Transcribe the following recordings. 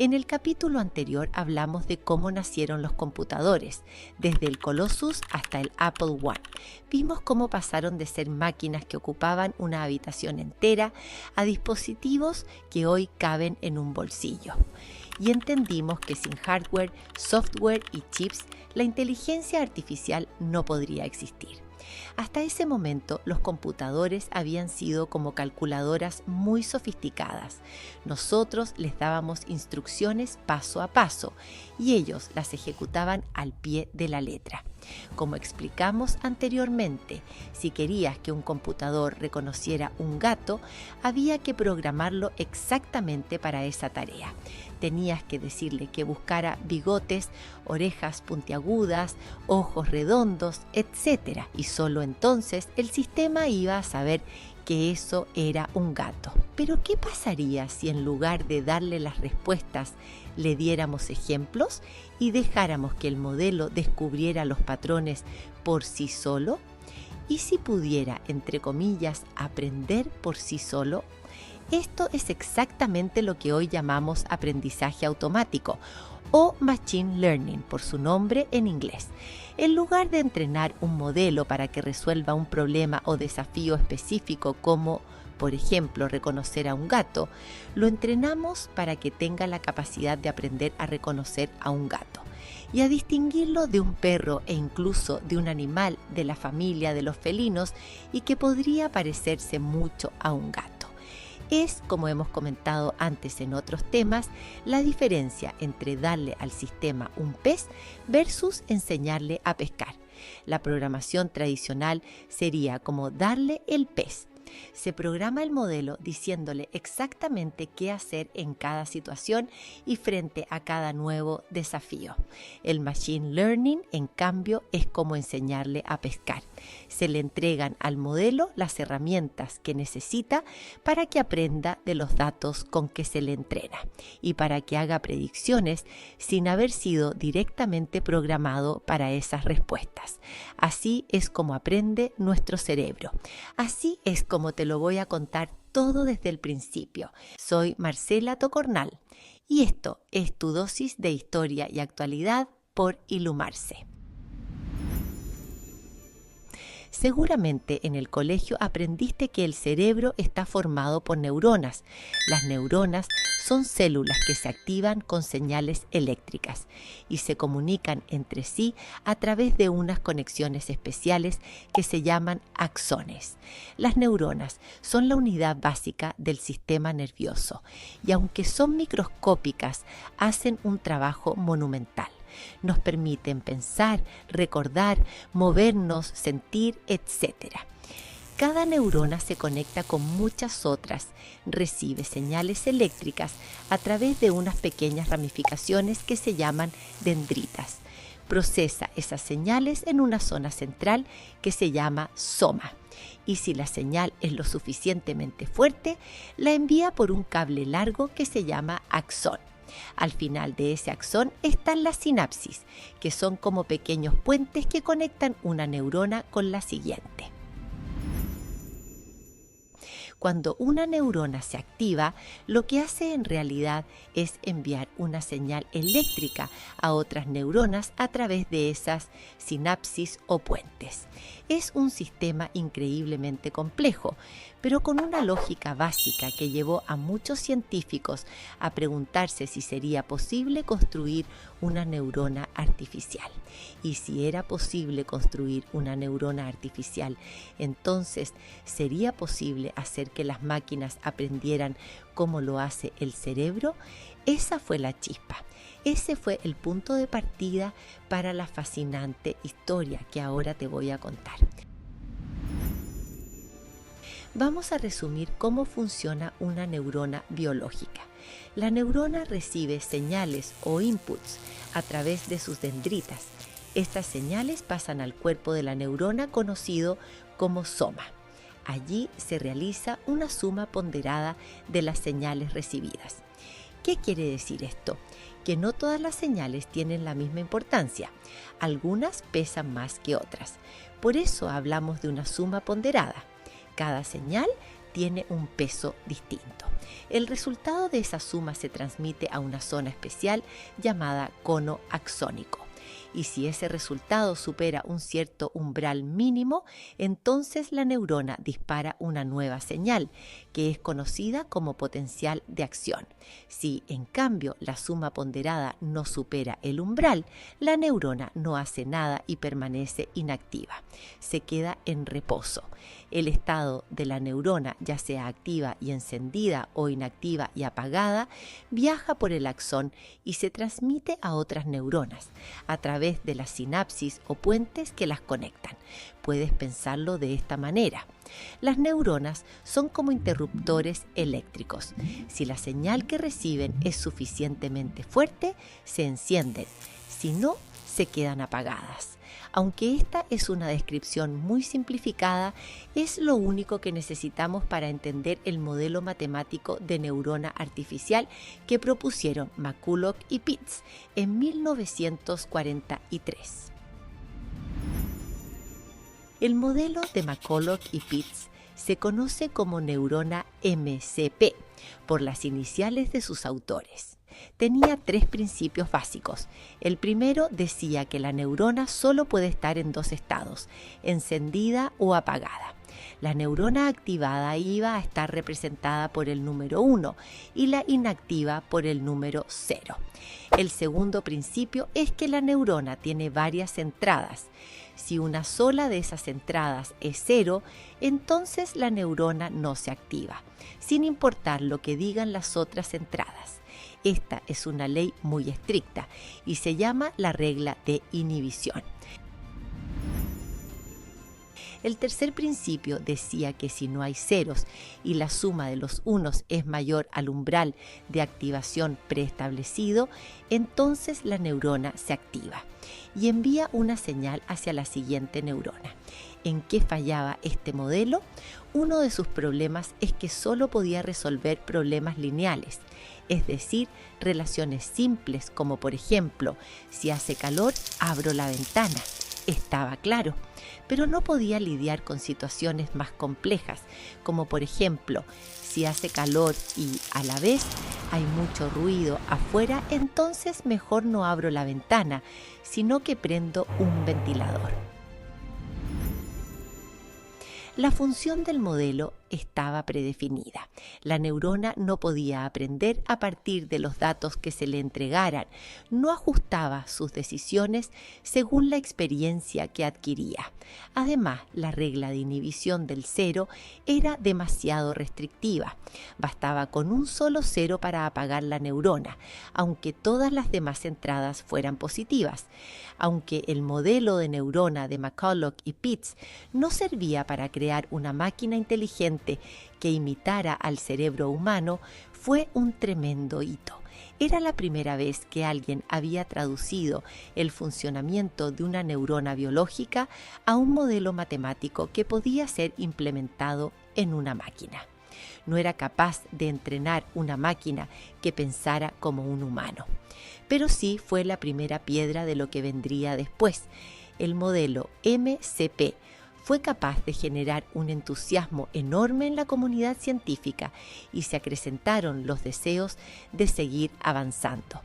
En el capítulo anterior hablamos de cómo nacieron los computadores, desde el Colossus hasta el Apple I. Vimos cómo pasaron de ser máquinas que ocupaban una habitación entera a dispositivos que hoy caben en un bolsillo. Y entendimos que sin hardware, software y chips, la inteligencia artificial no podría existir. Hasta ese momento, los computadores habían sido como calculadoras muy sofisticadas. Nosotros les dábamos instrucciones paso a paso y ellos las ejecutaban al pie de la letra. Como explicamos anteriormente, si querías que un computador reconociera un gato, había que programarlo exactamente para esa tarea. Tenías que decirle que buscara bigotes, orejas puntiagudas, ojos redondos, etc. Y solo entonces el sistema iba a saber que eso era un gato. Pero ¿qué pasaría si en lugar de darle las respuestas le diéramos ejemplos y dejáramos que el modelo descubriera los patrones por sí solo? ¿Y si pudiera, entre comillas, aprender por sí solo? Esto es exactamente lo que hoy llamamos aprendizaje automático o Machine Learning por su nombre en inglés. En lugar de entrenar un modelo para que resuelva un problema o desafío específico como, por ejemplo, reconocer a un gato, lo entrenamos para que tenga la capacidad de aprender a reconocer a un gato y a distinguirlo de un perro e incluso de un animal de la familia de los felinos y que podría parecerse mucho a un gato. Es, como hemos comentado antes en otros temas, la diferencia entre darle al sistema un pez versus enseñarle a pescar. La programación tradicional sería como darle el pez. Se programa el modelo diciéndole exactamente qué hacer en cada situación y frente a cada nuevo desafío. El Machine Learning, en cambio, es como enseñarle a pescar. Se le entregan al modelo las herramientas que necesita para que aprenda de los datos con que se le entrena y para que haga predicciones sin haber sido directamente programado para esas respuestas. Así es como aprende nuestro cerebro. Así es como te lo voy a contar todo desde el principio. Soy Marcela Tocornal y esto es tu dosis de historia y actualidad por Ilumarse. Seguramente en el colegio aprendiste que el cerebro está formado por neuronas. Las neuronas son células que se activan con señales eléctricas y se comunican entre sí a través de unas conexiones especiales que se llaman axones. Las neuronas son la unidad básica del sistema nervioso y aunque son microscópicas, hacen un trabajo monumental. Nos permiten pensar, recordar, movernos, sentir, etc. Cada neurona se conecta con muchas otras, recibe señales eléctricas a través de unas pequeñas ramificaciones que se llaman dendritas. Procesa esas señales en una zona central que se llama soma. Y si la señal es lo suficientemente fuerte, la envía por un cable largo que se llama axón. Al final de ese axón están las sinapsis, que son como pequeños puentes que conectan una neurona con la siguiente. Cuando una neurona se activa, lo que hace en realidad es enviar una señal eléctrica a otras neuronas a través de esas sinapsis o puentes. Es un sistema increíblemente complejo, pero con una lógica básica que llevó a muchos científicos a preguntarse si sería posible construir una neurona artificial. Y si era posible construir una neurona artificial, entonces ¿sería posible hacer que las máquinas aprendieran como lo hace el cerebro? Esa fue la chispa. Ese fue el punto de partida para la fascinante historia que ahora te voy a contar. Vamos a resumir cómo funciona una neurona biológica. La neurona recibe señales o inputs a través de sus dendritas. Estas señales pasan al cuerpo de la neurona conocido como soma. Allí se realiza una suma ponderada de las señales recibidas. ¿Qué quiere decir esto? Que no todas las señales tienen la misma importancia. Algunas pesan más que otras. Por eso hablamos de una suma ponderada. Cada señal tiene un peso distinto. El resultado de esa suma se transmite a una zona especial llamada cono axónico. Y si ese resultado supera un cierto umbral mínimo, entonces la neurona dispara una nueva señal, que es conocida como potencial de acción. Si, en cambio, la suma ponderada no supera el umbral, la neurona no hace nada y permanece inactiva. Se queda en reposo. El estado de la neurona, ya sea activa y encendida o inactiva y apagada, viaja por el axón y se transmite a otras neuronas a través de las sinapsis o puentes que las conectan. Puedes pensarlo de esta manera. Las neuronas son como interruptores eléctricos. Si la señal que reciben es suficientemente fuerte, se encienden. Si no, se quedan apagadas. Aunque esta es una descripción muy simplificada, es lo único que necesitamos para entender el modelo matemático de neurona artificial que propusieron McCulloch y Pitts en 1943. El modelo de McCulloch y Pitts se conoce como neurona MCP por las iniciales de sus autores. Tenía 3 principios básicos. El primero decía que la neurona solo puede estar en 2 estados, encendida o apagada. La neurona activada iba a estar representada por el número 1 y la inactiva por el número 0. El segundo principio es que la neurona tiene varias entradas. Si una sola de esas entradas es 0, entonces la neurona no se activa, sin importar lo que digan las otras entradas. Esta es una ley muy estricta y se llama la regla de inhibición. El tercer principio decía que si no hay ceros y la suma de los unos es mayor al umbral de activación preestablecido, entonces la neurona se activa y envía una señal hacia la siguiente neurona. ¿En qué fallaba este modelo? Uno de sus problemas es que solo podía resolver problemas lineales, es decir, relaciones simples como por ejemplo, si hace calor, abro la ventana. Estaba claro, pero no podía lidiar con situaciones más complejas, como por ejemplo, si hace calor y a la vez hay mucho ruido afuera, entonces mejor no abro la ventana, sino que prendo un ventilador. La función del modelo estaba predefinida. La neurona no podía aprender a partir de los datos que se le entregaran, no ajustaba sus decisiones según la experiencia que adquiría. Además, la regla de inhibición del 0 era demasiado restrictiva. Bastaba con un solo 0 para apagar la neurona, aunque todas las demás entradas fueran positivas. Aunque el modelo de neurona de McCulloch y Pitts no servía para crear una máquina inteligente que imitara al cerebro humano, fue un tremendo hito. Era la primera vez que alguien había traducido el funcionamiento de una neurona biológica a un modelo matemático que podía ser implementado en una máquina. No era capaz de entrenar una máquina que pensara como un humano, pero sí fue la primera piedra de lo que vendría después. El modelo MCP fue capaz de generar un entusiasmo enorme en la comunidad científica y se acrecentaron los deseos de seguir avanzando.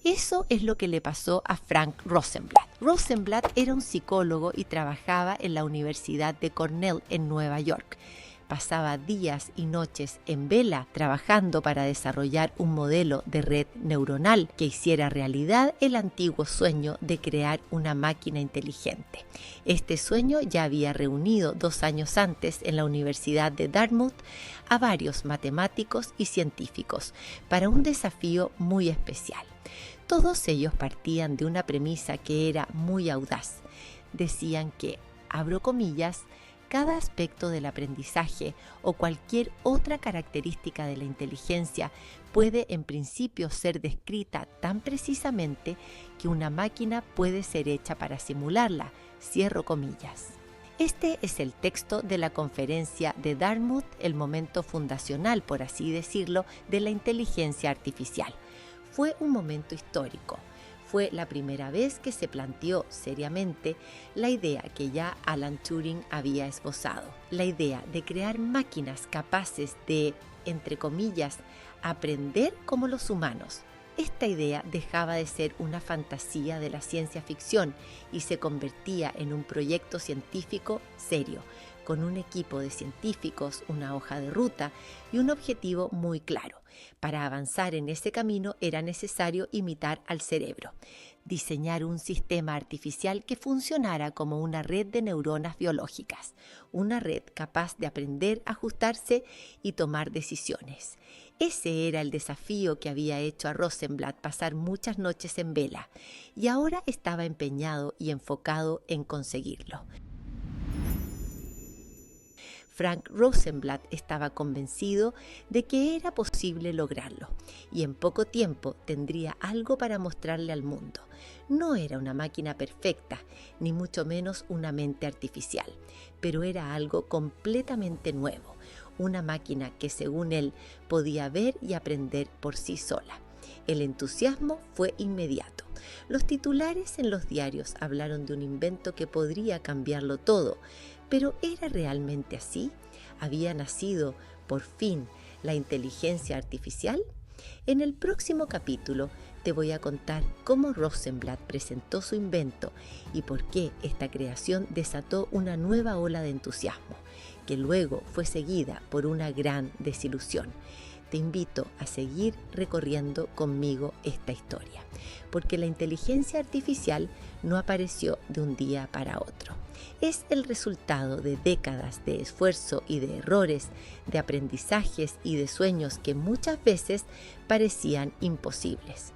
Eso es lo que le pasó a Frank Rosenblatt. Rosenblatt era un psicólogo y trabajaba en la Universidad de Cornell en Nueva York. Pasaba días y noches en vela trabajando para desarrollar un modelo de red neuronal que hiciera realidad el antiguo sueño de crear una máquina inteligente. Este sueño ya había reunido 2 años antes en la Universidad de Dartmouth a varios matemáticos y científicos para un desafío muy especial. Todos ellos partían de una premisa que era muy audaz. Decían que, abro comillas, cada aspecto del aprendizaje o cualquier otra característica de la inteligencia puede en principio ser descrita tan precisamente que una máquina puede ser hecha para simularla, cierro comillas. Este es el texto de la conferencia de Dartmouth, el momento fundacional, por así decirlo, de la inteligencia artificial. Fue un momento histórico. Fue la primera vez que se planteó seriamente la idea que ya Alan Turing había esbozado, la idea de crear máquinas capaces de, entre comillas, aprender como los humanos. Esta idea dejaba de ser una fantasía de la ciencia ficción y se convertía en un proyecto científico serio, con un equipo de científicos, una hoja de ruta y un objetivo muy claro. Para avanzar en ese camino era necesario imitar al cerebro, diseñar un sistema artificial que funcionara como una red de neuronas biológicas, una red capaz de aprender, ajustarse y tomar decisiones. Ese era el desafío que había hecho a Rosenblatt pasar muchas noches en vela, y ahora estaba empeñado y enfocado en conseguirlo. Frank Rosenblatt estaba convencido de que era posible lograrlo y en poco tiempo tendría algo para mostrarle al mundo. No era una máquina perfecta, ni mucho menos una mente artificial, pero era algo completamente nuevo, una máquina que según él podía ver y aprender por sí sola. El entusiasmo fue inmediato. Los titulares en los diarios hablaron de un invento que podría cambiarlo todo, pero ¿era realmente así? ¿Había nacido, por fin, la inteligencia artificial? En el próximo capítulo te voy a contar cómo Rosenblatt presentó su invento y por qué esta creación desató una nueva ola de entusiasmo, que luego fue seguida por una gran desilusión. Te invito a seguir recorriendo conmigo esta historia, porque la inteligencia artificial no apareció de un día para otro. Es el resultado de décadas de esfuerzo y de errores, de aprendizajes y de sueños que muchas veces parecían imposibles.